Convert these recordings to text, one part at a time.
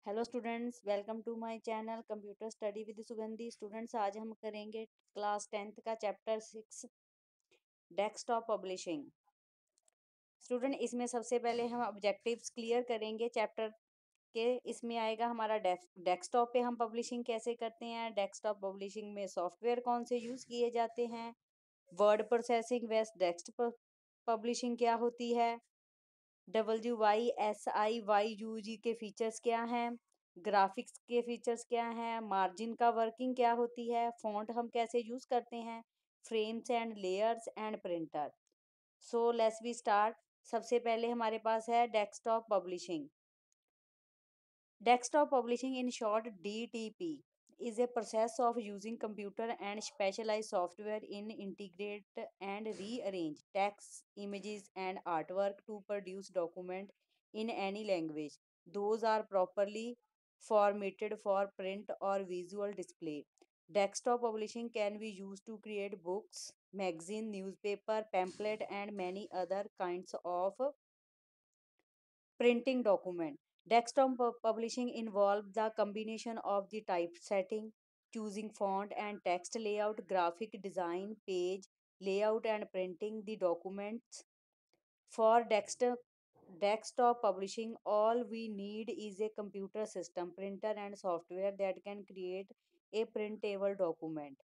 Hello students, welcome to my channel computer study with Sugandhi. Students, आज हम करेंगे class 10th का चैप्टर 6 डेस्कटॉप पब्लिशिंग। स्टूडेंट, इसमें सबसे पहले हम ऑब्जेक्टिव्स क्लियर करेंगे चैप्टर के। इसमें आएगा हमारा डेस्कटॉप पे हम पब्लिशिंग कैसे करते हैं, डेस्कटॉप पब्लिशिंग में सॉफ्टवेयर कौन से यूज़ किए जाते हैं, word processing west desk publishing क्या होती है, WYSIYUG के फीचर्स क्या हैं, ग्राफिक्स के फीचर्स क्या हैं, मार्जिन का वर्किंग क्या होती है, फॉन्ट हम कैसे यूज़ करते हैं, frames and layers and printer. So let's we start. सबसे पहले हमारे पास है desktop publishing. Desktop publishing, in short DTP, is a process of using computer and specialized software in integrate and rearrange text, images and artwork to produce document in any language. Those are properly formatted for print or visual display. Desktop publishing can be used to create books, magazine, newspaper, pamphlet and many other kinds of printing document. Desktop publishing involves the combination of the typesetting, choosing font and text layout, graphic design, page layout, and printing the documents. For desktop publishing, all we need is a computer system, printer, and software that can create a printable document.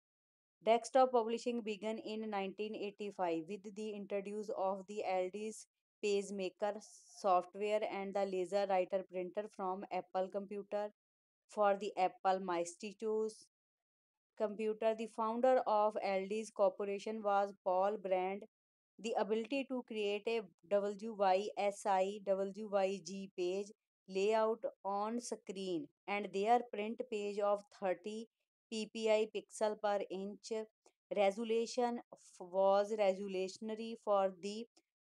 Desktop publishing began in 1985 with the introduction of the LD's PageMaker software and the Laser Writer printer from Apple Computer for the Apple Macintosh computer. The founder of LD's corporation was Paul Brand. The ability to create a WYSI, WYG page layout on screen and their print page of 30 ppi pixel per inch resolution was revolutionary for the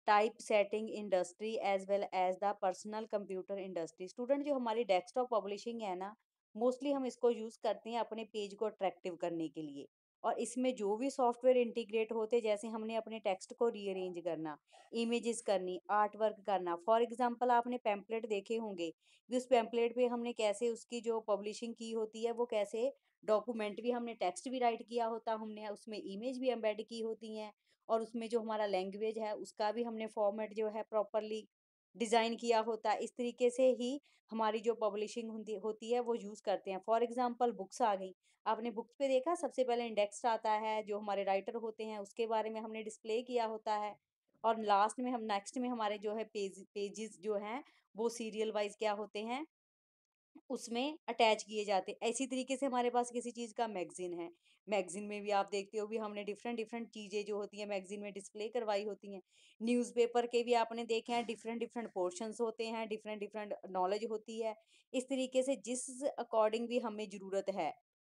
typesetting industry as well as the personal computer industry. Student, जो हमारी desktop publishing है ना, mostly हम इसको use करते हैं अपने page को अट्रैक्टिव करने के लिए। और इसमें जो भी सॉफ्टवेयर इंटीग्रेट होते, जैसे हमने अपने टेक्स्ट को रीअरेंज करना, इमेजेस करनी, आर्ट वर्क करना। फॉर एग्जांपल, आपने पैम्पलेट देखे होंगे कि उस पैम्पलेट पे हमने कैसे उसकी जो पब्लिशिंग की होती है, वो कैसे डॉक्यूमेंट भी हमने टेक्स्ट भी राइट किया होता, हमने उसमें इमेज भी एम्बेड की होती हैं, और उसमें जो हमारा लैंग्वेज है उसका भी हमने फॉर्मेट जो है प्रॉपरली डिज़ाइन किया होता है। इस तरीके से ही हमारी जो पब्लिशिंग होती होती है वो यूज़ करते हैं। फॉर एग्जांपल, बुक्स आ गई। आपने बुक्स पे देखा, सबसे पहले इंडेक्स आता है, जो हमारे राइटर होते हैं उसके बारे में हमने डिस्प्ले किया होता है, और लास्ट में हम नेक्स्ट में हमारे जो है पेजेस जो हैं वो सीरियल वाइज क्या होते हैं, उसमें अटैच किए जाते हैं। इसी तरीके से हमारे पास किसी चीज़ का मैगज़ीन है, मैगज़ीन में भी आप देखते हो भी हमने डिफरेंट डिफरेंट चीज़ें जो होती हैं मैगज़ीन में डिस्प्ले करवाई होती हैं। न्यूज़पेपर के भी आपने देखे हैं, डिफरेंट डिफरेंट पोर्शंस होते हैं, डिफरेंट डिफरेंट नॉलेज होती है। इस तरीके से जिस अकॉर्डिंग भी हमें ज़रूरत है,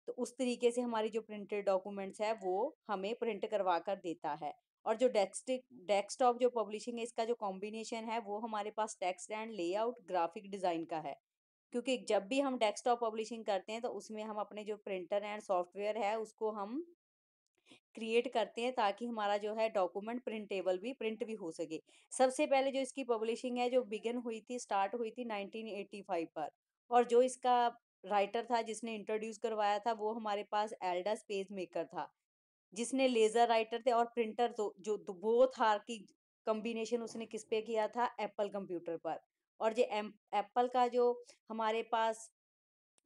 तो उस तरीके से हमारी जो प्रिंटेड डॉक्यूमेंट्स है वो हमें प्रिंट करवा कर देता है। और जो डेस्कटॉप जो पब्लिशिंग है, इसका जो कॉम्बिनेशन है वो हमारे पास text and layout graphic design का है। क्योंकि जब भी हम डेस्कटॉप पब्लिशिंग करते हैं तो उसमें हम अपने जो प्रिंटर एंड सॉफ्टवेयर है उसको हम क्रिएट करते हैं, ताकि हमारा जो है डॉक्यूमेंट प्रिंटेबल भी प्रिंट भी हो सके। सबसे पहले जो इसकी पब्लिशिंग है जो बिगिन हुई थी, स्टार्ट हुई थी 1985 पर। और जो इसका राइटर था जिसने इंट्रोड्यूस करवाया था वो हमारे पास एल्डस पेज मेकर था, जिसने लेजर राइटर थे और प्रिंटर जो वो था कि कॉम्बिनेशन उसने किस पे किया था, एप्पल कंप्यूटर पर। और जो एप्पल का जो हमारे पास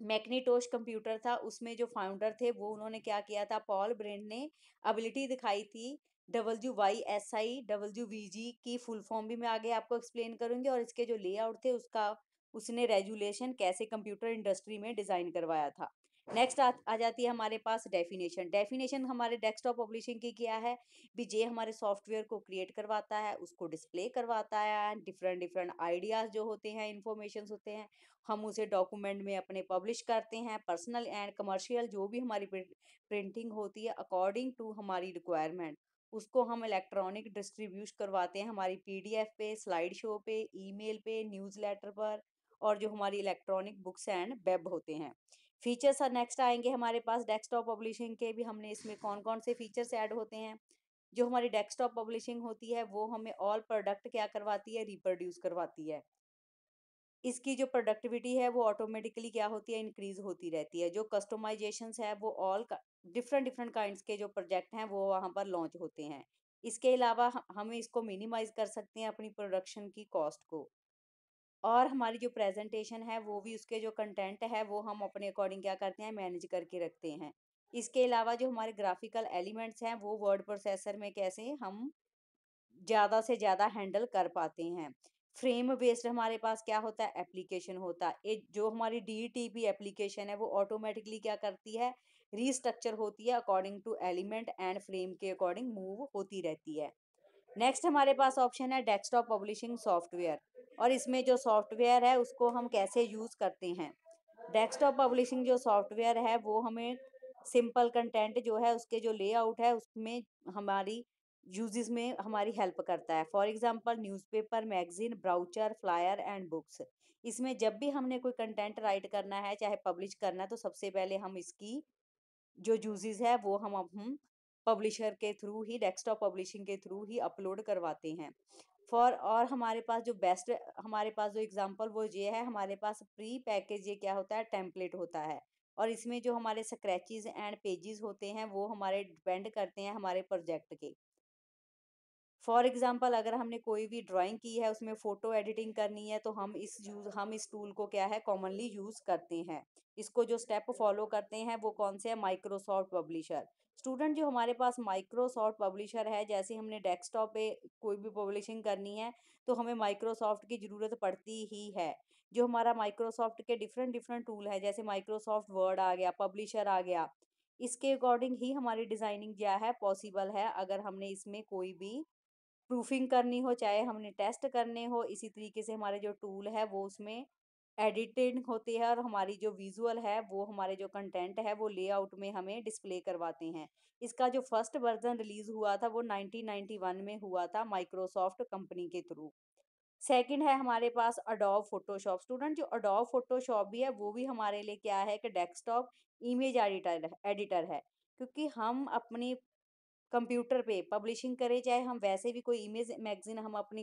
मैग्नीटोश कंप्यूटर था, उसमें जो फाउंडर थे वो उन्होंने क्या किया था, पॉल ब्रेंड ने एबिलिटी दिखाई थी। WYSI WVG की फुल फॉर्म भी मैं आगे आपको एक्सप्लेन करूंगी, और इसके जो लेआउट थे उसका उसने रेजुलेशन कैसे कंप्यूटर इंडस्ट्री में डिजाइन करवाया था। नेक्स्ट आ जाती है हमारे पास डेफिनेशन। डेफिनेशन हमारे डेस्कटॉप पब्लिशिंग की क्या है भी, जे हमारे सॉफ्टवेयर को क्रिएट करवाता है, उसको डिस्प्ले करवाता है, डिफरेंट डिफरेंट आइडियाज जो होते हैं, इंफॉर्मेशन होते हैं, हम उसे डॉक्यूमेंट में अपने पब्लिश करते हैं। पर्सनल एंड कमर्शियल जो भी हमारी प्रिंटिंग होती है अकॉर्डिंग टू हमारी रिक्वायरमेंट, उसको हम इलेक्ट्रॉनिक डिस्ट्रीब्यूट करवाते हैं हमारी पीडीएफ पे, स्लाइड शो पे, ईमेल पे, न्यूज़लेटर पर, और जो हमारी इलेक्ट्रॉनिक बुक्स एंड वेब होते हैं। फीचर्स नेक्स्ट आएंगे हमारे पास डेस्कटॉप पब्लिशिंग के भी, हमने इसमें कौन कौन से फीचर्स ऐड होते हैं। जो हमारी डेस्कटॉप पब्लिशिंग होती है वो हमें ऑल प्रोडक्ट क्या करवाती है, रिप्रोड्यूस करवाती है। इसकी जो प्रोडक्टिविटी है वो ऑटोमेटिकली क्या होती है, इंक्रीज होती रहती है। जो कस्टमाइजेशंस है वो ऑल डिफरेंट डिफरेंट काइंड्स के जो प्रोजेक्ट हैं वो वहाँ पर लॉन्च होते हैं। इसके अलावा हम इसको मिनिमाइज कर सकते हैं अपनी प्रोडक्शन की कॉस्ट को। और हमारी जो प्रेजेंटेशन है वो भी, उसके जो कंटेंट है वो हम अपने अकॉर्डिंग क्या करते हैं, मैनेज करके रखते हैं। इसके अलावा जो हमारे ग्राफिकल एलिमेंट्स हैं वो वर्ड प्रोसेसर में कैसे हम ज़्यादा से ज़्यादा हैंडल कर पाते हैं। फ्रेम बेस्ड हमारे पास क्या होता है, एप्लीकेशन होता है। जो हमारी डीटीपी एप्लीकेशन है वो ऑटोमेटिकली क्या करती है, रीस्ट्रक्चर होती है according to element and frame के अकॉर्डिंग मूव होती रहती है। नेक्स्ट हमारे पास ऑप्शन है डेस्कटॉप पब्लिशिंग सॉफ्टवेयर, और इसमें जो सॉफ्टवेयर है उसको हम कैसे यूज़ करते हैं। डेस्कटॉप पब्लिशिंग जो सॉफ्टवेयर है वो हमें सिंपल कंटेंट जो है उसके जो लेआउट है उसमें हमारी यूजेस में हमारी हेल्प करता है। For example newspaper, magazine, brochure, flyer and books. इसमें जब भी हमने कोई कंटेंट राइट करना है, चाहे पब्लिश करना है, तो सबसे पहले हम इसकी जो यूजेस है वो हम पब्लिशर के थ्रू ही, डेस्कटॉप पब्लिशिंग के थ्रू ही अपलोड करवाते हैं। और हमारे पास जो बेस्ट, हमारे पास जो एग्जांपल वो ये है, हमारे पास प्री पैकेज ये क्या होता है, टेम्पलेट होता है। और इसमें जो हमारे स्क्रैचेस एंड पेजेस होते हैं वो हमारे डिपेंड करते हैं हमारे प्रोजेक्ट के। फॉर एग्जाम्पल अगर हमने कोई भी ड्राइंग की है, उसमें फ़ोटो एडिटिंग करनी है, तो हम इस टूल को क्या है, कॉमनली यूज़ करते हैं। इसको जो स्टेप फॉलो करते हैं वो कौन से हैं, माइक्रोसॉफ्ट पब्लिशर। स्टूडेंट जो हमारे पास माइक्रोसॉफ्ट पब्लिशर है, जैसे हमने डेस्कटॉप पे कोई भी पब्लिशिंग करनी है तो हमें माइक्रोसॉफ्ट की ज़रूरत पड़ती ही है। जो हमारा माइक्रोसॉफ्ट के डिफरेंट डिफरेंट टूल है, जैसे माइक्रोसॉफ्ट वर्ड आ गया, पब्लिशर आ गया, इसके अकॉर्डिंग ही हमारी डिज़ाइनिंग क्या है, पॉसिबल है। अगर हमने इसमें कोई भी प्रूफिंग करनी हो, चाहे हमने टेस्ट करने हो, इसी तरीके से हमारे जो टूल है वो उसमें एडिटेड होते हैं, और हमारी जो विजुअल है वो, हमारे जो कंटेंट है वो लेआउट में हमें डिस्प्ले करवाते हैं। इसका जो फर्स्ट वर्जन रिलीज हुआ था वो 1991 में हुआ था, माइक्रोसॉफ्ट कंपनी के थ्रू। सेकंड है हमारे पास अडोब फोटोशॉप। स्टूडेंट जो अडोब फोटोशॉप भी है वो भी हमारे लिए क्या है, कि डेस्कटॉप इमेज एडिटर एडिटर है। क्योंकि हम अपनी कंप्यूटर पे पब्लिशिंग करें, चाहे हम वैसे भी कोई इमेज मैगजीन हम अपनी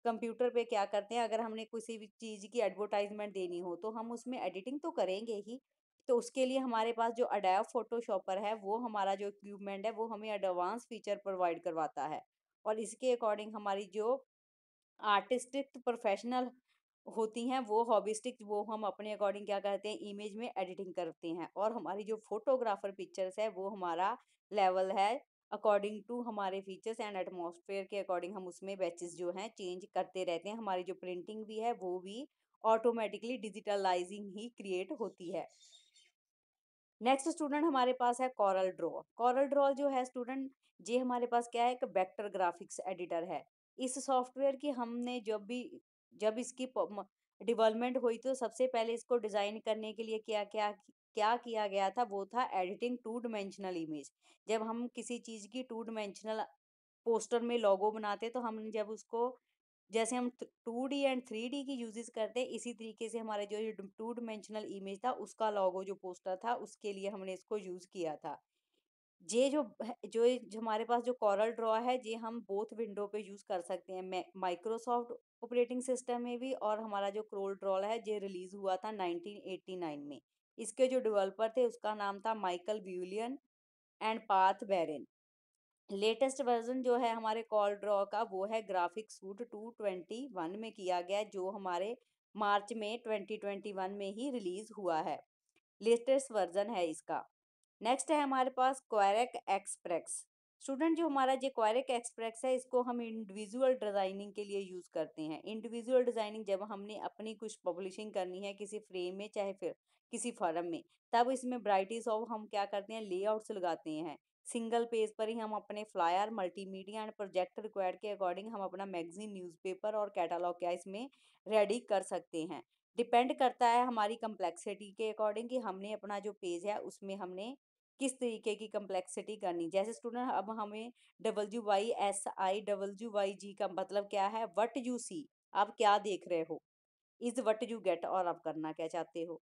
कंप्यूटर पे क्या करते हैं, अगर हमने किसी भी चीज़ की एडवर्टाइजमेंट देनी हो तो हम उसमें एडिटिंग तो करेंगे ही। तो उसके लिए हमारे पास जो अडोब फोटोशॉपर है वो हमारा जो इक्विपमेंट है वो हमें एडवांस फीचर प्रोवाइड करवाता है। और इसके अकॉर्डिंग हमारी जो आर्टिस्टिक प्रोफेशनल होती हैं वो हॉबिस्टिक, वो हम अपने अकॉर्डिंग क्या करते हैं, इमेज में एडिटिंग करते हैं। और हमारी जो फोटोग्राफर पिक्चर्स है वो हमारा लेवल है, अकॉर्डिंग टू हमारे फीचर्स एंड एटमॉस्फेयर के अकॉर्डिंग हम उसमें बैचेस जो हैं चेंज करते रहते हैं। हमारी जो प्रिंटिंग भी है वो भी ऑटोमेटिकली डिजिटलाइजिंग ही क्रिएट होती है। नेक्स्ट स्टूडेंट हमारे पास है कॉरल ड्रॉ। कॉरल ड्रॉ जो है स्टूडेंट, ये हमारे पास क्या है, एक वेक्टर ग्राफिक्स एडिटर है। इस सॉफ्टवेयर की हमने जब इसकी डेवलपमेंट हुई तो सबसे पहले इसको डिजाइन करने के लिए क्या किया गया था, वो था एडिटिंग टू डिमेंशनल इमेज। जब हम किसी चीज की टू डिमेंशनल पोस्टर में लोगो बनाते तो हम जब उसको, जैसे हम 2D एंड 3D की यूजेस करते हैं, इसी तरीके से हमारे जो ये टू डिमेंशनल इमेज था उसका लोगो जो पोस्टर था उसके लिए हमने इसको यूज किया था। जो हमारे पास जो कॉरल ड्रॉ है, ये हम बोथ विंडो पे यूज कर सकते हैं, माइक्रोसॉफ्ट ऑपरेटिंग सिस्टम में भी। और हमारा जो क्रोल ड्रॉ है ये रिलीज हुआ था 1989 में। इसके जो डेवलपर थे उसका नाम था माइकल ब्यूलियन एंड पाथ बेरेन। लेटेस्ट वर्जन जो है हमारे कॉल ड्रॉ का वो है ग्राफिक सूट 221 में किया गया, जो हमारे मार्च में 2021 में ही रिलीज हुआ है। लेटेस्ट वर्जन है इसका। नेक्स्ट है हमारे पास क्वेरेक एक्सप्रेस। स्टूडेंट जो हमारा ये क्वेरेक एक्सप्रेस है, इसको हम इंडिविजुअल डिजाइनिंग के लिए यूज करते हैं। इंडिविजुअल डिजाइनिंग जब हमने अपनी कुछ पब्लिशिंग करनी है किसी फ्रेम में, चाहे फिर किसी फॉरम में, तब इसमें ब्राइटिस ऑफ हम क्या करते हैं, लेआउट्स लगाते हैं। सिंगल पेज पर ही हम अपने flyer, multimedia and project required के अकॉर्डिंग हम अपना मैगजीन, न्यूज़पेपर और कैटलॉग क्या इसमें रेडी कर सकते हैं। डिपेंड करता है हमारी कम्प्लेक्सिटी के अकॉर्डिंग कि हमने अपना जो पेज है उसमें हमने किस तरीके की कम्प्लेक्सिटी करनी। जैसे स्टूडेंट अब हमें WYSIWYG का मतलब क्या है, वट यू सी, आप क्या देख रहे हो, इज वट यू गेट, और आप करना क्या चाहते हो,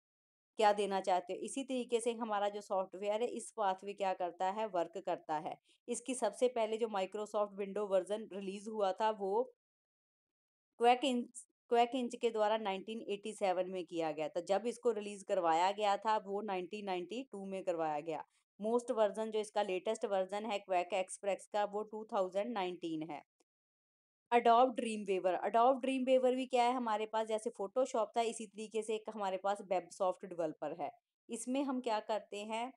क्या देना चाहते हो। इसी तरीके से हमारा जो सॉफ्टवेयर है इस पाथवे क्या करता है, वर्क करता है। इसकी सबसे पहले जो माइक्रोसॉफ्ट विंडो वर्जन रिलीज हुआ था वो क्वैक क्वैक इंच के द्वारा 1987 में किया गया था। जब इसको रिलीज करवाया गया था वो 1992 में करवाया गया। मोस्ट वर्जन जो इसका लेटेस्ट वर्जन है क्वैक एक्सप्रेस का वो 2019 है। अडोब ड्रीम वेवर भी क्या है हमारे पास, जैसे फोटोशॉप था इसी तरीके से एक हमारे पास वेब सॉफ्ट डेवलपर है। इसमें हम क्या करते हैं,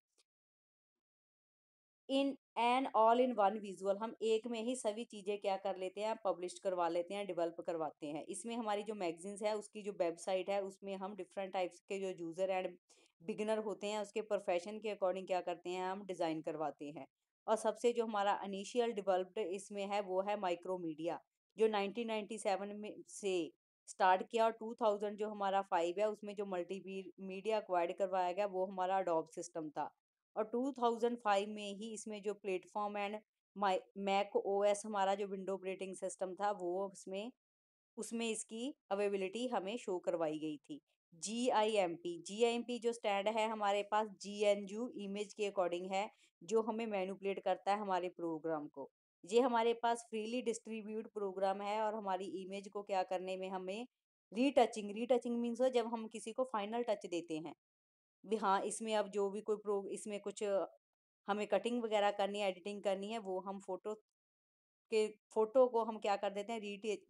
in an all in one visual, हम एक में ही सभी चीज़ें क्या कर लेते हैं, पब्लिश करवा लेते हैं, डेवलप करवाते हैं। इसमें हमारी जो मैगजीन्स है उसकी जो वेबसाइट है उसमें हम डिफरेंट टाइप्स के जो यूज़र एंड बिगिनर होते हैं उसके प्रोफेशन के अकॉर्डिंग क्या करते हैं, हम डिज़ाइन करवाते हैं। और सबसे जो हमारा इनिशियल डेवलप्ड इसमें है वो है माइक्रोमीडिया, जो 1997 में से स्टार्ट किया, और 2000 जो हमारा 5 है उसमें जो मल्टी मीडिया एक्वायर्ड करवाया गया वो हमारा अडोब सिस्टम था। और 2005 में ही इसमें जो प्लेटफॉर्म एंड मैक ओएस हमारा जो विंडो ऑपरेटिंग सिस्टम था वो उसमें उसमें इसकी अवेलेबिलिटी हमें शो करवाई गई थी। जी आई एम पी जो स्टैंड है हमारे पास GNU इमेज के अकॉर्डिंग है, जो हमें मैनिपुलेट करता है हमारे प्रोग्राम को। ये हमारे पास फ्रीली डिस्ट्रीब्यूट प्रोग्राम है और हमारी इमेज को क्या करने में हमें रीटचिंग मीन्स जब हम किसी को फाइनल टच देते हैं भी, हाँ इसमें अब जो भी कोई प्रो इसमें कुछ हमें कटिंग वगैरह करनी है, एडिटिंग करनी है, वो हम फोटो को हम क्या कर देते हैं,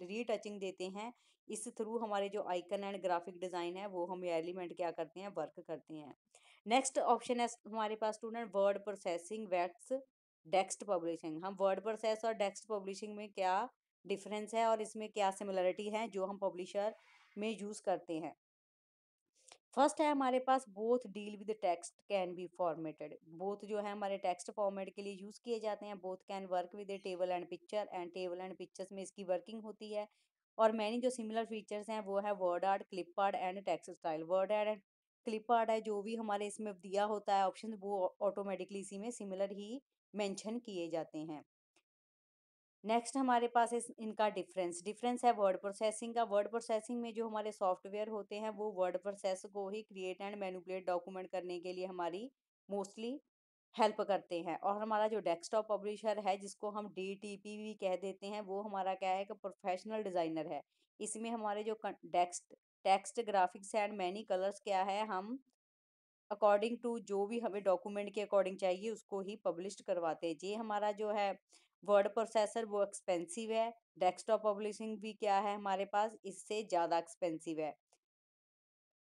रीटचिंग देते हैं। इस थ्रू हमारे जो आइकन एंड ग्राफिक डिजाइन है वो हम एलिमेंट क्या करते हैं, वर्क करते हैं। नेक्स्ट ऑप्शन है हमारे पास स्टूडेंट वर्ड प्रोसेसिंग वेक्स टेक्स्ट पब्लिशिंग। हम वर्ड प्रोसेस और टेक्स्ट पब्लिशिंग में क्या डिफरेंस है और इसमें क्या सिमिलरिटी है जो हम पब्लिशर में यूज करते हैं। फर्स्ट है हमारे पास both deal with text can be formatted, both जो है हमारे टेक्स्ट फॉर्मेट के लिए यूज किए जाते हैं। Both can work with table and pictures में इसकी वर्किंग होती है। और मैनी जो सिमिलर फीचर्स हैं वो है word art, clip art and text style. Word art and clip art है जो भी हमारे इसमें दिया होता है ऑप्शन, वो ऑटोमेटिकली इसी में सिमिलर ही मेंशन किए जाते हैं। नेक्स्ट हमारे पास इनका डिफरेंस है वर्ड प्रोसेसिंग का। वर्ड प्रोसेसिंग में जो हमारे सॉफ्टवेयर होते हैं वो वर्ड प्रोसेस को ही क्रिएट एंड मैनिपुलेट डॉक्यूमेंट करने के लिए हमारी मोस्टली हेल्प करते हैं। और हमारा जो डेस्कटॉप पब्लिशर है जिसको हम DTP भी कह देते हैं, वो हमारा क्या है कि प्रोफेशनल डिज़ाइनर है। इसमें हमारे जो text text graphics and many colours क्या है, हम अकॉर्डिंग टू जो भी हमें डॉक्यूमेंट के अकॉर्डिंग चाहिए उसको ही पब्लिश करवाते हैं। ये हमारा जो है वर्ड प्रोसेसर वो एक्सपेंसिव है। डेस्कटॉप पब्लिशिंग भी क्या है हमारे पास, इससे ज़्यादा एक्सपेंसिव है।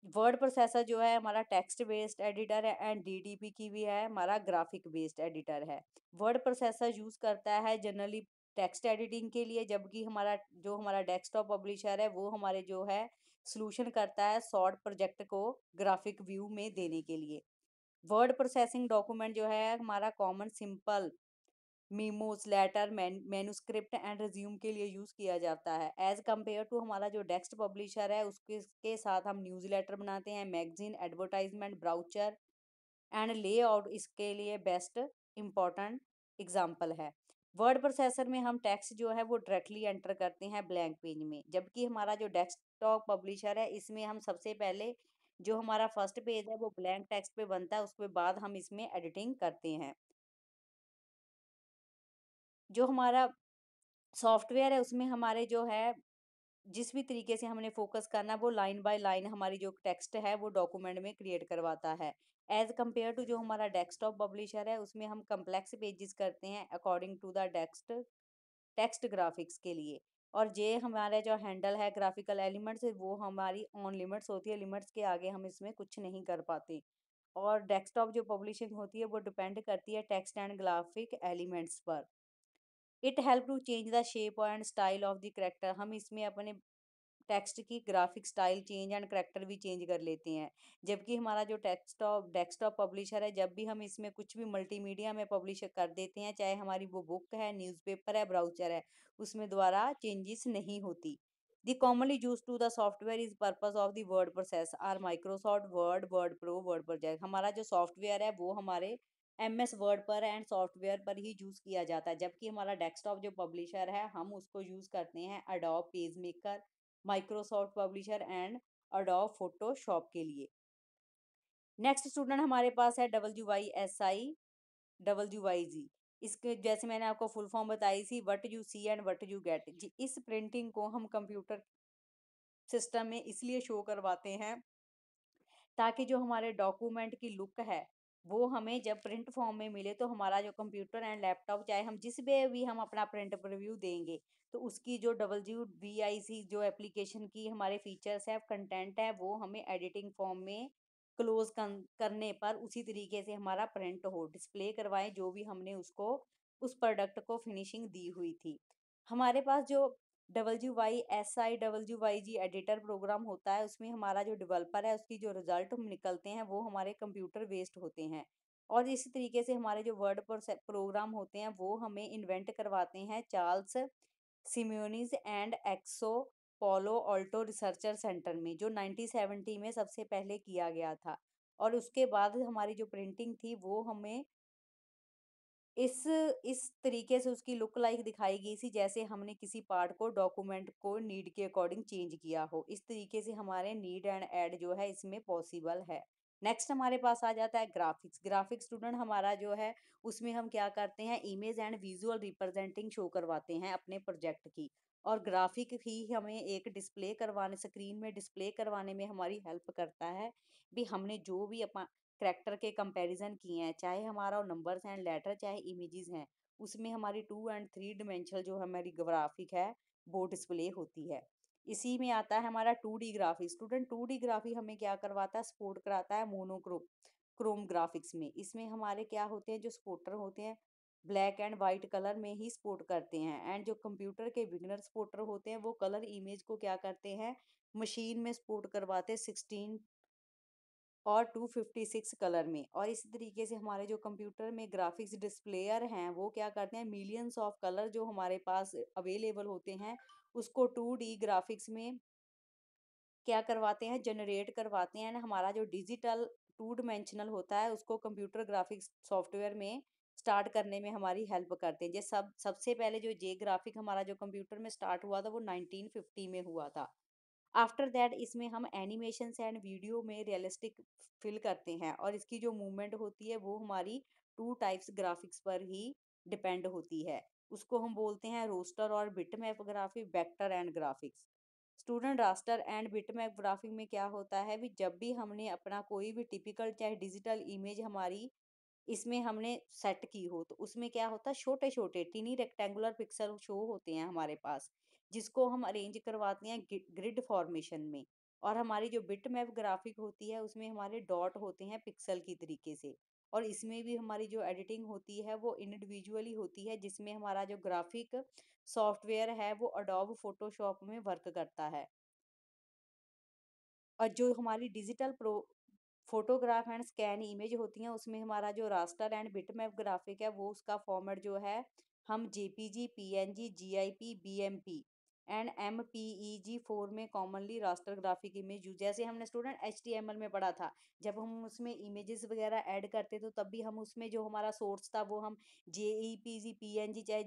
वर्ड प्रोसेसर जो है हमारा टेक्स्ट बेस्ड एडिटर है एंड DTP की भी है हमारा ग्राफिक बेस्ड एडिटर है। वर्ड प्रोसेसर यूज़ करता है जनरली टेक्स्ट एडिटिंग के लिए, जबकि हमारा डेस्कटॉप पब्लिशर है वो हमारे जो है सॉल्यूशन करता है शॉर्ट प्रोजेक्ट को ग्राफिक व्यू में देने के लिए। वर्ड प्रोसेसिंग डॉक्यूमेंट जो है हमारा common simple memos, letter, manuscript and resume के लिए यूज़ किया जाता है। एज कम्पेयर टू हमारा जो टेक्स्ट पब्लिशर है उसके के साथ हम न्यूज़लेटर बनाते हैं, magazine, advertisement, brochure and layout इसके लिए बेस्ट इम्पॉर्टेंट एग्जाम्पल है। वर्ड प्रोसेसर में हम टेक्स्ट जो है वो डायरेक्टली एंटर करते हैं ब्लैंक पेज में, जबकि हमारा जो डेस्कटॉप पब्लिशर है इसमें हम सबसे पहले जो हमारा फर्स्ट पेज है वो ब्लैंक टेक्स्ट पे बनता है, उसके बाद हम इसमें एडिटिंग करते हैं। जो हमारा सॉफ्टवेयर है उसमें हमारे जो है जिस भी तरीके से हमने फोकस करना वो लाइन बाय लाइन हमारी जो टेक्स्ट है वो डॉक्यूमेंट में क्रिएट करवाता है। एज कम्पेयर टू जो हमारा डेस्कटॉप पब्लिशर है उसमें हम कम्प्लेक्स पेजेस करते हैं according to the text graphics के लिए। और ये हमारा जो हैंडल है ग्राफिकल एलिमेंट्स वो हमारी ऑन लिमिट्स होती है, लिमिट्स के आगे हम इसमें कुछ नहीं कर पाते। और डेस्कटॉप जो पब्लिशिंग होती है वो डिपेंड करती है टेक्स्ट एंड ग्राफिक एलिमेंट्स पर। It help to change the shape and style of the character, हम इसमें अपने टेक्स्ट की graphic style change and character भी चेंज कर लेते हैं। जबकि हमारा जो डेस्कटॉप पब्लिशर है जब भी हम इसमें कुछ भी मल्टीमीडिया में पब्लिश कर देते हैं, चाहे हमारी वो बुक है, न्यूज़पेपर है, ब्राउचर है, उसमें द्वारा चेंजेस नहीं होती। The commonly use to the software is purpose of the word process are Microsoft Word, Word Pro, Word project. हमारा जो सॉफ्टवेयर है वो हमारे MS वर्ड पर एंड सॉफ्टवेयर पर ही यूज़ किया जाता है, जबकि हमारा डेस्कटॉप जो पब्लिशर है हम उसको यूज़ करते हैं Adobe page maker, Microsoft publisher and Adobe Photoshop के लिए। नेक्स्ट स्टूडेंट हमारे पास है WYSI WYG। इसके जैसे मैंने आपको फुल फॉर्म बताई थी, what you see and what you get. इस प्रिंटिंग को हम कंप्यूटर सिस्टम में इसलिए शो करवाते हैं ताकि जो हमारे डॉक्यूमेंट की लुक है वो हमें जब प्रिंट फॉर्म में मिले तो हमारा जो कंप्यूटर एंड लैपटॉप चाहे हम जिस पे भी हम अपना प्रिंट प्रीव्यू देंगे तो उसकी जो WVIC जो एप्लीकेशन की हमारे फीचर्स है कंटेंट है वो हमें एडिटिंग फॉर्म में क्लोज करने पर उसी तरीके से हमारा प्रिंट हो डिस्प्ले करवाएं जो भी हमने उसको उस प्रोडक्ट को फिनिशिंग दी हुई थी। हमारे पास जो WYSI एडिटर प्रोग्राम होता है उसमें हमारा जो डेवलपर है उसकी जो रिजल्ट हम निकलते हैं वो हमारे कंप्यूटर बेस्ड होते हैं। और इसी तरीके से हमारे जो वर्ड प्रोग्राम होते हैं वो हमें इन्वेंट करवाते हैं चार्ल्स सिम्योनीज एंड एक्सो पोलो ऑल्टो रिसर्चर सेंटर में जो 1970 में सबसे पहले किया गया था। और उसके बाद हमारी जो प्रिंटिंग थी वो हमें इस इस तरीके से उसकी लुक लाइक दिखाई गई थी जैसे हमने किसी पार्ट को डॉक्यूमेंट को नीड के अकॉर्डिंग चेंज किया हो। इस तरीके से हमारे नीड एंड ऐड जो है इसमें पॉसिबल है। नेक्स्ट हमारे पास आ जाता है ग्राफिक्स। ग्राफिक्स स्टूडेंट हमारा जो है उसमें हम क्या करते हैं image and visual representing show करवाते हैं अपने प्रोजेक्ट की। और ग्राफिक ही हमें एक डिस्प्ले करवाने स्क्रीन में डिस्प्ले करवाने में हमारी हेल्प करता है भी हमने जो भी अपना करैक्टर के कंपैरिजन किए हैं चाहे हमारा नंबर्स एंड लेटर चाहे इमेजेस हैं उसमें हमारी 2 and 3 डिमेंशनल जो हमारी ग्राफिक है वो डिस्प्ले होती है। इसी में आता है हमारा 2D graphic. Student 2D graphic हमें क्या करवाता है सपोर्ट कराता है मोनोक्रोम क्रोम ग्राफिक्स में। इसमें हमारे क्या होते हैं जो सपोर्टर होते हैं ब्लैक एंड वाइट कलर में ही सपोर्ट करते हैं एंड जो कंप्यूटर के बिगनर सपोर्टर होते हैं वो कलर इमेज को क्या करते हैं मशीन में सपोर्ट करवाते हैं 16 और 256 कलर में। और इसी तरीके से हमारे जो कंप्यूटर में ग्राफिक्स डिस्प्लेयर हैं वो क्या करते हैं मिलियंस ऑफ कलर जो हमारे पास अवेलेबल होते हैं उसको 2D ग्राफिक्स में क्या करवाते हैं जनरेट करवाते हैं। हमारा जो डिजिटल 2 डिमेंशनल होता है उसको कंप्यूटर ग्राफिक्स सॉफ्टवेयर में स्टार्ट करने में हमारी हेल्प करते हैं। जैसे सबसे पहले जो जे ग्राफिक हमारा जो कंप्यूटर में स्टार्ट हुआ था वो 1950 में हुआ था। आफ्टर दैट इसमें हम एनिमेशंस एंड वीडियो में रियलिस्टिक फिल करते हैं और इसकी जो मूवमेंट होती है वो हमारी 2 टाइप्स ग्राफिक्स पर ही डिपेंड होती है। उसको हम बोलते हैं रोस्टर और bitmap graphic vector and graphics. Student raster and bitmap graphic में क्या होता है भी जब भी हमने अपना कोई भी टिपिकल चाहे डिजिटल इमेज हमारी इसमें हमने सेट की हो तो उसमें क्या होता है छोटे छोटे टीनी रेक्टेंगुलर पिक्सल शो होते हैं हमारे पास जिसको हम अरेंज करवाते हैं ग्रिड फॉर्मेशन में। और हमारी जो बिट मैप ग्राफिक होती है उसमें हमारे डॉट होते हैं पिक्सल की तरीके से। और इसमें भी हमारी जो एडिटिंग होती है वो इंडिविजुअली होती है जिसमें हमारा जो ग्राफिक सॉफ्टवेयर है वो अडोब फोटोशॉप में वर्क करता है। और जो हमारी digital pro photograph and scan image होती हैं उसमें हमारा जो रास्टर एंड बिटमैप ग्राफिक है वो उसका फॉर्मेट जो है हम JPG PNG GIP BMP and MPEG 4 में commonly raster graphic image use जैसे हमने स्टूडेंट HTML में पढ़ा था। जब हम उसमें इमेजेस वगैरह ऐड करते तो तब भी हम उसमें जो हमारा सोर्स था वो हम JPG PNG चाहे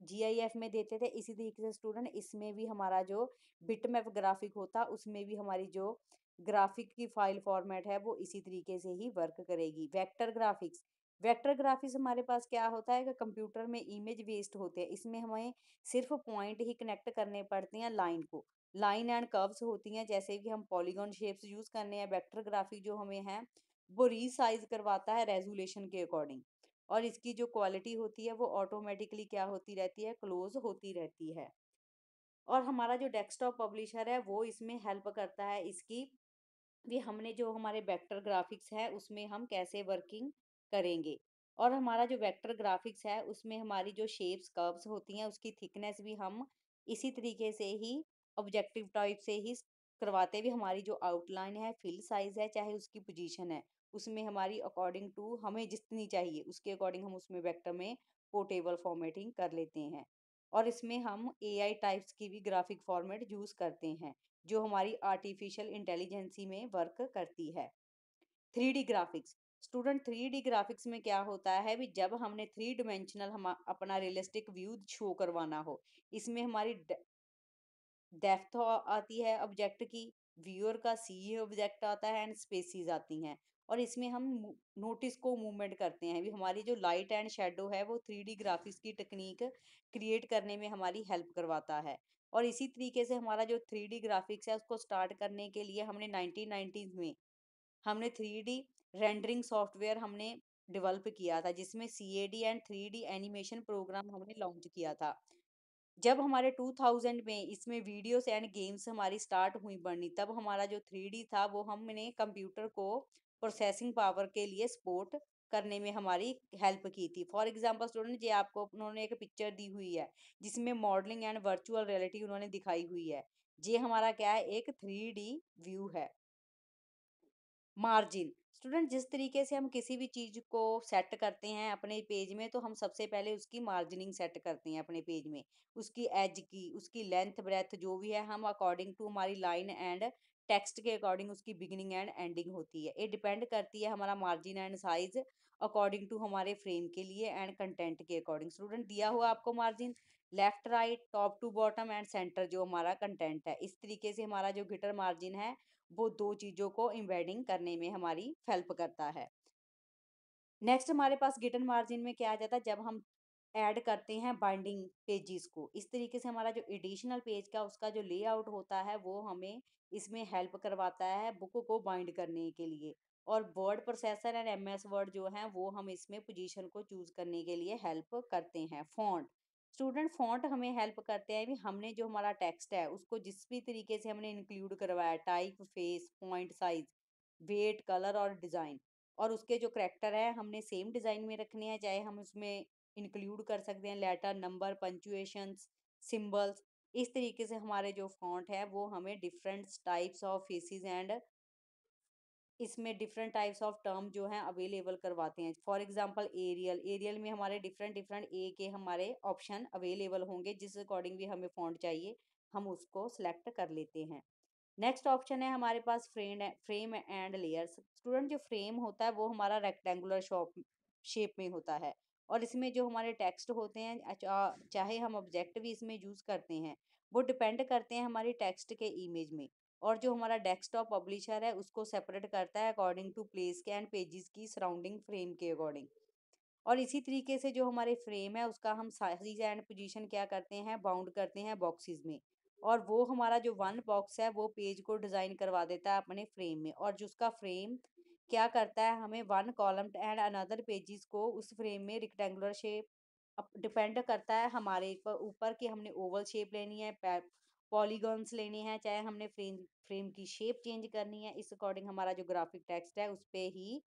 GIF में देते थे। इसी तरीके से स्टूडेंट इसमें भी हमारा जो बिटमैप ग्राफिक होता उसमें भी हमारी जो ग्राफिक की फाइल फॉर्मेट है वो इसी तरीके से ही वर्क करेगी। वेक्टर ग्राफिक्स हमारे पास क्या होता है कि कंप्यूटर में इमेज बेस्ड होते हैं। इसमें हमें सिर्फ पॉइंट ही कनेक्ट करने पड़ते हैं लाइन को। लाइन एंड कर्व्स होती हैं जैसे कि हम पॉलीगॉन शेप्स यूज करने हैं। वेक्टर ग्राफिक जो हमें है वो रीसाइज करवाता है रेजोल्यूशन के अकॉर्डिंग। और इसकी जो क्वालिटी होती है वो ऑटोमेटिकली क्या होती रहती है क्लोज होती रहती है। और हमारा जो डेस्कटॉप पब्लिशर है वो इसमें हेल्प करता है इसकी भी हमने जो हमारे वेक्टर ग्राफिक्स है उसमें हम कैसे वर्किंग करेंगे। और हमारा जो वेक्टर ग्राफिक्स है उसमें हमारी जो शेप्स कर्व्स होती हैं उसकी थिकनेस भी हम इसी तरीके से ही ऑब्जेक्टिव टाइप से ही करवाते भी। हमारी जो आउटलाइन है फिल साइज है चाहे उसकी पोजीशन है उसमें हमारी अकॉर्डिंग टू हमें जितनी चाहिए उसके अकॉर्डिंग हम उसमें वेक्टर में पोर्टेबल फॉर्मेटिंग कर लेते हैं। और इसमें हम AI टाइप्स की भी ग्राफिक फॉर्मेट यूज करते हैं जो हमारी आर्टिफिशियल इंटेलिजेंसी में वर्क करती है। 3D graphics. Student 3D graphics में क्या होता है भी जब हमने 3 डिमेंशनल हम अपना रियलिस्टिक व्यू शो करवाना हो इसमें हमारी डेप्थ आती है ऑब्जेक्ट की, व्यूअर का सी ऑब्जेक्ट आता है एंड स्पेसिस आती हैं। और इसमें हम नोटिस को मूवमेंट करते हैं भी हमारी जो लाइट एंड शेडो है वो 3D ग्राफिक्स की टेक्निक क्रिएट करने में हमारी हेल्प करवाता है। और इसी तरीके से हमारा जो 3D ग्राफिक्स है उसको स्टार्ट करने के लिए हमने 1990s में हमने 3D रेंडरिंग सॉफ्टवेयर हमने डेवलप किया था, जिसमें CAD and 3D animation program हमने लॉन्च किया था। जब हमारे 2000 में इसमें वीडियोस एंड गेम्स हमारी स्टार्ट हुई बढ़नी, तब हमारा जो 3D था वो हमने कंप्यूटर को प्रोसेसिंग पावर के लिए सपोर्ट करने में हमारी हेल्प की थी। फॉर एग्जांपल स्टूडेंट, ये आपको उन्होंने एक पिक्चर दी हुई है जिसमें मॉडलिंग एंड वर्चुअल रियलिटी उन्होंने दिखाई हुई है। ये हमारा क्या है, एक 3D व्यू है। मार्जिन स्टूडेंट, जिस तरीके से हम किसी भी चीज को सेट करते हैं अपने पेज में, तो हम सबसे पहले उसकी मार्जिनिंग सेट करते हैं अपने पेज में, उसकी एज की, उसकी लेंथ ब्रेथ जो भी है, हम अकॉर्डिंग टू हमारी लाइन एंड टेक्स्ट के अकॉर्डिंग उसकी बिगिनिंग एंड एंडिंग होती है। ये डिपेंड करती है हमारा margin and size according to हमारे फ्रेम के लिए एंड कंटेंट के अकॉर्डिंग। स्टूडेंट, दिया हुआ आपको margin left right top to bottom and centre जो हमारा कंटेंट है, इस तरीके से हमारा जो गिटर मार्जिन है वो दो चीजों को एम्बेडिंग करने में हमारी हेल्प करता है। नेक्स्ट हमारे पास गिटन मार्जिन में क्या आ जाता है, जब हम ऐड करते हैं बाइंडिंग पेजेस को, इस तरीके से हमारा जो एडिशनल पेज का उसका जो लेआउट होता है वो हमें इसमें हेल्प करवाता है बुक को बाइंड करने के लिए। और word processor and MS word जो है वो हम इसमें पोजीशन को चूज करने के लिए हेल्प करते हैं। फॉन्ट स्टूडेंट, फॉन्ट हमें हेल्प करते हैं भी हमने जो हमारा टेक्स्ट है उसको जिस भी तरीके से हमने इंक्लूड करवाया, type, face, point size, weight, colour और डिज़ाइन, और उसके जो करैक्टर है हमने सेम डिज़ाइन में रखने हैं, चाहे हम उसमें इंक्लूड कर सकते हैं लेटर, नंबर, पंक्चुएशंस, सिंबल्स। इस तरीके से हमारे जो फॉन्ट है वो हमें different types of faces and इसमें डिफरेंट टाइप्स ऑफ टर्म जो हैं अवेलेबल करवाते हैं। फॉर एग्जांपल एरियल, एरियल में हमारे डिफरेंट डिफरेंट ए के हमारे ऑप्शन अवेलेबल होंगे, जिस अकॉर्डिंग भी हमें फॉन्ट चाहिए हम उसको सिलेक्ट कर लेते हैं। नेक्स्ट ऑप्शन है हमारे पास फ्रेम एंड लेयर्स। स्टूडेंट, जो फ्रेम होता है वो हमारा रेक्टेंगुलर शेप में होता है, और इसमें जो हमारे टेक्स्ट होते हैं चाहे हम ऑब्जेक्ट भी इसमें यूज करते हैं, वो डिपेंड करते हैं हमारी टेक्स्ट के इमेज में। और जो हमारा डेस्कटॉप पब्लिशर है उसको सेपरेट करता है अकॉर्डिंग टू प्लेस के एंड पेजेस की सराउंडिंग फ्रेम के अकॉर्डिंग। और इसी तरीके से जो हमारे फ्रेम है उसका हम साइज एंड पोजीशन क्या करते हैं, बाउंड करते हैं बॉक्सेस में। और वो हमारा जो वन बॉक्स है वो पेज को डिजाइन करवा देता है अपने फ्रेम में, और जिसका फ्रेम क्या करता है, हमें one column and another pages को उस फ्रेम में रिक्टेंगुलर शेप डिपेंड करता है हमारे ऊपर कि हमने ओवल शेप लेनी है, पॉलीगॉन्स लेने हैं, चाहे हमने फ्रेम फ्रेम की शेप चेंज करनी है, इस अकॉर्डिंग हमारा जो ग्राफिक टेक्स्ट है उस पे ही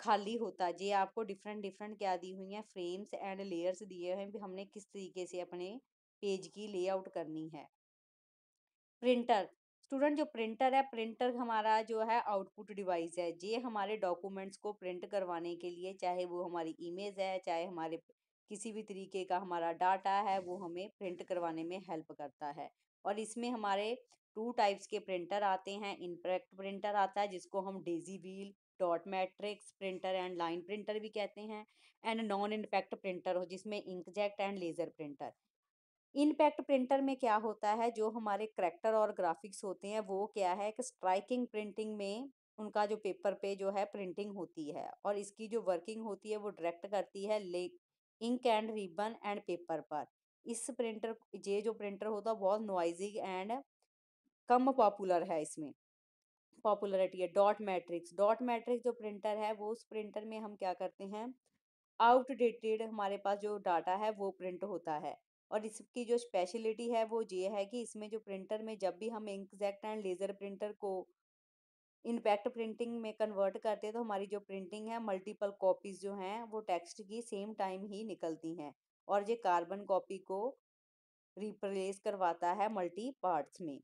खाली होता है। ये आपको डिफरेंट डिफरेंट क्या दी हुई हैं, फ्रेम्स एंड लेयर्स दिए हैं भी हमने किस तरीके से अपने पेज की लेआउट करनी है। प्रिंटर स्टूडेंट, जो प्रिंटर है, प्रिंटर हमारा जो है आउटपुट डिवाइस है। ये हमारे डॉक्यूमेंट्स को प्रिंट करवाने के लिए, चाहे वो हमारी इमेज है, चाहे हमारे किसी भी तरीके का हमारा डाटा है, वो हमें प्रिंट करवाने में हेल्प करता है। और इसमें हमारे टू टाइप्स के प्रिंटर आते हैं। इम्पैक्ट प्रिंटर आता है जिसको हम daisy wheel, dot matrix printer and line printer भी कहते हैं, एंड नॉन इम्पैक्ट प्रिंटर हो जिसमें inkjet and laser printer. Impact printer में क्या होता है, जो हमारे करैक्टर और ग्राफिक्स होते हैं वो क्या है कि स्ट्राइकिंग प्रिंटिंग में उनका जो पेपर पे जो है प्रिंटिंग होती है, और इसकी जो वर्किंग होती है वो डायरेक्ट करती है ले ink and ribbon and paper पर। इस प्रिंटर ये जो प्रिंटर होता है बहुत नॉइजी एंड कम पॉपुलर है, इसमें पॉपुलरिटी है। डॉट मैट्रिक्स जो प्रिंटर है वो उस प्रिंटर में हम क्या करते हैं, आउटडेटेड हमारे पास जो डाटा है वो प्रिंट होता है। और इसकी जो स्पेशलिटी है वो ये है कि इसमें जो प्रिंटर में जब भी हम इंकजेट एंड लेजर प्रिंटर को इनपैक्ट प्रिंटिंग में कन्वर्ट करते हैं तो हमारी जो प्रिंटिंग है मल्टीपल कॉपीज जो हैं वो टेक्स्ट की सेम टाइम ही निकलती हैं, और ये कार्बन कॉपी को रिप्लेस करवाता है मल्टी पार्ट्स में।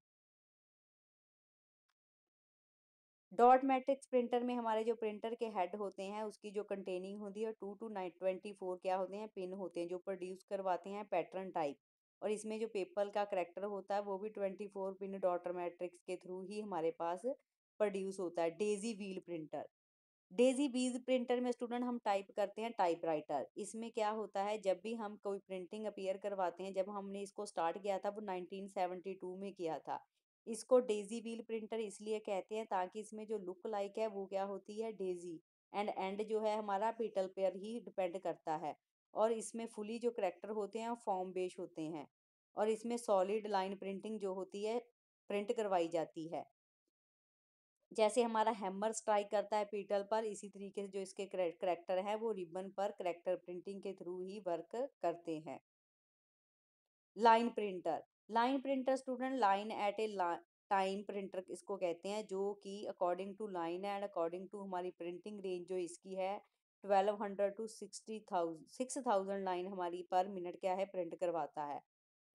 डॉट मैट्रिक्स प्रिंटर में हमारे जो प्रिंटर के हेड होते हैं उसकी जो कंटेनिंग होती है 2 to 24 क्या होते हैं, पिन होते हैं जो प्रोड्यूस करवाते हैं पैटर्न टाइप। और इसमें जो पेपर का करेक्टर होता है वो भी 24 पिन डॉट मैट्रिक्स के थ्रू ही हमारे पास प्रोड्यूस होता है। डेजी व्हील प्रिंटर, डेजी बीज प्रिंटर में स्टूडेंट हम टाइप करते हैं टाइपराइटर। इसमें क्या होता है, जब भी हम कोई प्रिंटिंग अपीयर करवाते हैं, जब हमने इसको स्टार्ट किया था वो 1972 में किया था। इसको डेजी व्हील प्रिंटर इसलिए कहते हैं ताकि इसमें जो लुक लाइक है वो क्या होती है, डेजी, एंड जो है हमारा पीटल पेयर ही डिपेंड करता है। और इसमें फुली जो करेक्टर होते हैं फॉर्म बेस होते हैं। और इसमें सॉलिड लाइन प्रिंटिंग जो होती है प्रिंट करवाई जाती है। जैसे हमारा हैमर स्ट्राइक करता है पीटल पर, इसी तरीके से जो इसके करेक्टर हैं वो रिबन पर करेक्टर प्रिंटिंग के थ्रू ही वर्क करते हैं। Line printer, line printer student line at a time printer इसको कहते हैं, जो कि according to line and according to हमारी प्रिंटिंग रेंज जो इसकी है 1200 टू 60,000 लाइन हमारी पर मिनट क्या है प्रिंट करवाता है।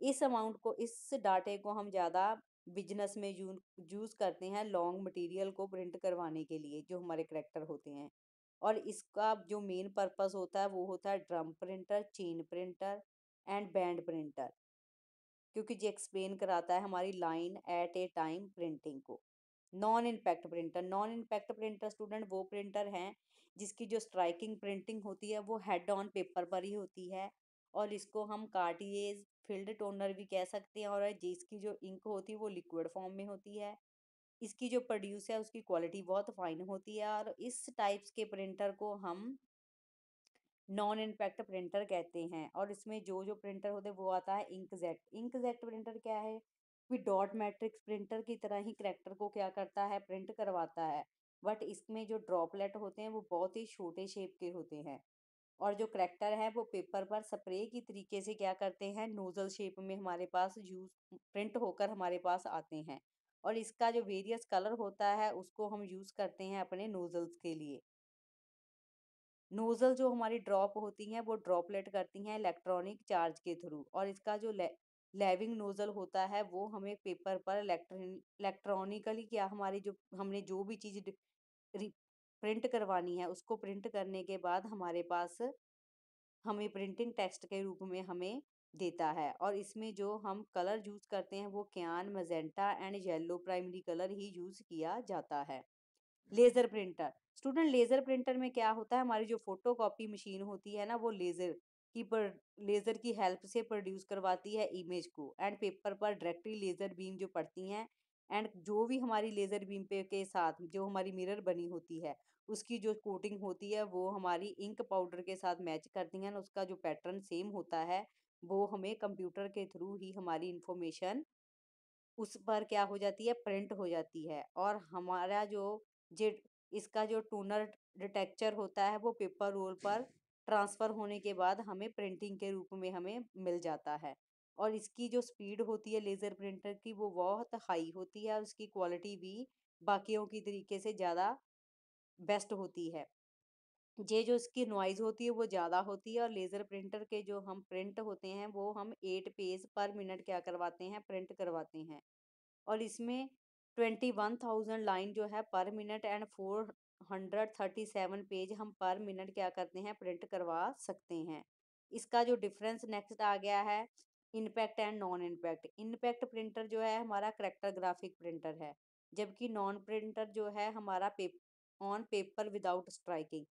इस अमाउंट को, इस डाटे को हम ज़्यादा बिजनेस में यूज़ करते हैं लॉन्ग मटेरियल को प्रिंट करवाने के लिए जो हमारे करेक्टर होते हैं। और इसका जो मेन पर्पस होता है वो होता है drum printer, chain printer and band printer, क्योंकि ये एक्सप्लेन कराता है हमारी line at a time printing को। Non impact printer, non impact printer student वो प्रिंटर हैं जिसकी जो स्ट्राइकिंग प्रिंटिंग होती है वो हेड ऑन पेपर पर ही होती है, और इसको हम कार्टिएज फिल्ड टोनर भी कह सकते हैं, और जिसकी जो इंक होती है वो लिक्विड फॉर्म में होती है। इसकी जो प्रोड्यूस है उसकी क्वालिटी बहुत फाइन होती है, और इस टाइप्स के प्रिंटर को हम नॉन इम्पैक्ट प्रिंटर कहते हैं। और इसमें जो जो प्रिंटर होते हैं वो आता है इंकजेट। इंकजेट प्रिंटर क्या है कि डॉट मैट्रिक्स प्रिंटर की तरह ही करेक्टर को क्या करता है प्रिंट करवाता है, बट इसमें जो ड्रॉपलेट होते हैं वो बहुत ही छोटे शेप के होते हैं, और जो करेक्टर है वो पेपर पर स्प्रे की तरीके से क्या करते हैं नोजल शेप में हमारे पास यूज प्रिंट होकर हमारे पास आते हैं। और इसका जो वेरियस कलर होता है उसको हम यूज करते हैं अपने नोजल्स के लिए। नोजल जो हमारी ड्रॉप होती हैं वो ड्रॉपलेट करती हैं इलेक्ट्रॉनिक चार्ज के थ्रू, और इसका जो लेविंग नोजल होता है वो हमें पेपर पर इलेक्ट्रॉनिकली क्या हमारी जो हमने जो भी चीज़ प्रिंट करवानी है उसको प्रिंट करने के बाद हमारे पास हमें प्रिंटिंग टेक्स्ट के रूप में हमें देता है। और इसमें जो हम कलर यूज करते हैं वो cyan, magenta and yellow primary colour ही यूज किया जाता है। Laser printer student, laser printer में क्या होता है हमारी जो फोटो कॉपी मशीन होती है ना वो लेजर की हेल्प से प्रोड्यूस करवाती है इमेज को, एंड पेपर पर डायरेक्टली लेजर बीम जो पड़ती हैं, एंड जो भी हमारी लेजर बीम पे के साथ जो हमारी मिरर बनी होती है उसकी जो कोटिंग होती है वो हमारी इंक पाउडर के साथ मैच करती हैं, उसका जो पैटर्न सेम होता है वो हमें कंप्यूटर के थ्रू ही हमारी इंफॉर्मेशन उस पर क्या हो जाती है प्रिंट हो जाती है। और हमारा जो जे इसका जो टूनर डिटेक्चर होता है वो पेपर रोल पर ट्रांसफर होने के बाद हमें प्रिंटिंग के रूप में हमें मिल जाता है। और इसकी जो स्पीड होती है लेज़र प्रिंटर की वो बहुत हाई होती है, और उसकी क्वालिटी भी बाकियों की तरीके से ज़्यादा बेस्ट होती है। ये जो इसकी नॉइज़ होती है वो ज़्यादा होती है, और लेज़र प्रिंटर के जो हम प्रिंट होते हैं वो हम 8 पेज पर मिनट क्या करवाते हैं प्रिंट करवाते हैं। और इसमें 21,000 लाइन जो है पर मिनट एंड 437 पेज हम पर मिनट क्या करते हैं प्रिंट करवा सकते हैं। इसका जो डिफरेंस नेक्स्ट आ गया है इनपैक्ट एंड नॉन इनपैक्ट। इनपैक्ट प्रिंटर जो है हमारा करेक्टर ग्राफिक प्रिंटर है, जबकि नॉन प्रिंटर जो है हमारा on paper without striking.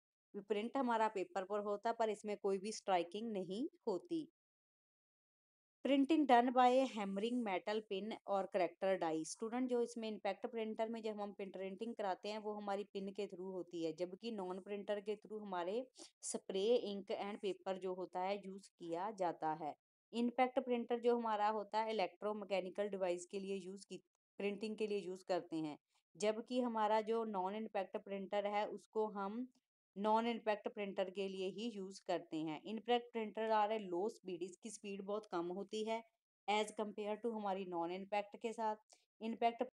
Print हमारा पेपर पर होता है पर इसमें कोई भी स्ट्राइकिंग नहीं होती। Printing done by hammering metal pin और करेक्टर डाई स्टूडेंट, जो इसमें इम्पैक्ट प्रिंटर में जब हम प्रिंटिंग कराते हैं वो हमारी पिन के थ्रू होती है, जबकि नॉन प्रिंटर के थ्रू हमारे स्प्रे इंक एंड पेपर जो होता है यूज किया जाता है। इम्पैक्ट प्रिंटर जो हमारा होता है इलेक्ट्रोमैकेनिकल डिवाइस के लिए यूज की प्रिंटिंग के लिए यूज करते हैं, जबकि हमारा जो नॉन इम्पैक्ट प्रिंटर है उसको हम नॉन इम्पैक्ट प्रिंटर के लिए ही यूज करते हैं। इम्पैक्ट प्रिंटर आ रहे लो स्पीड, इसकी स्पीड बहुत कम होती है एज कंपेयर टू हमारी नॉन इम्पैक्ट के साथ। इम्पैक्ट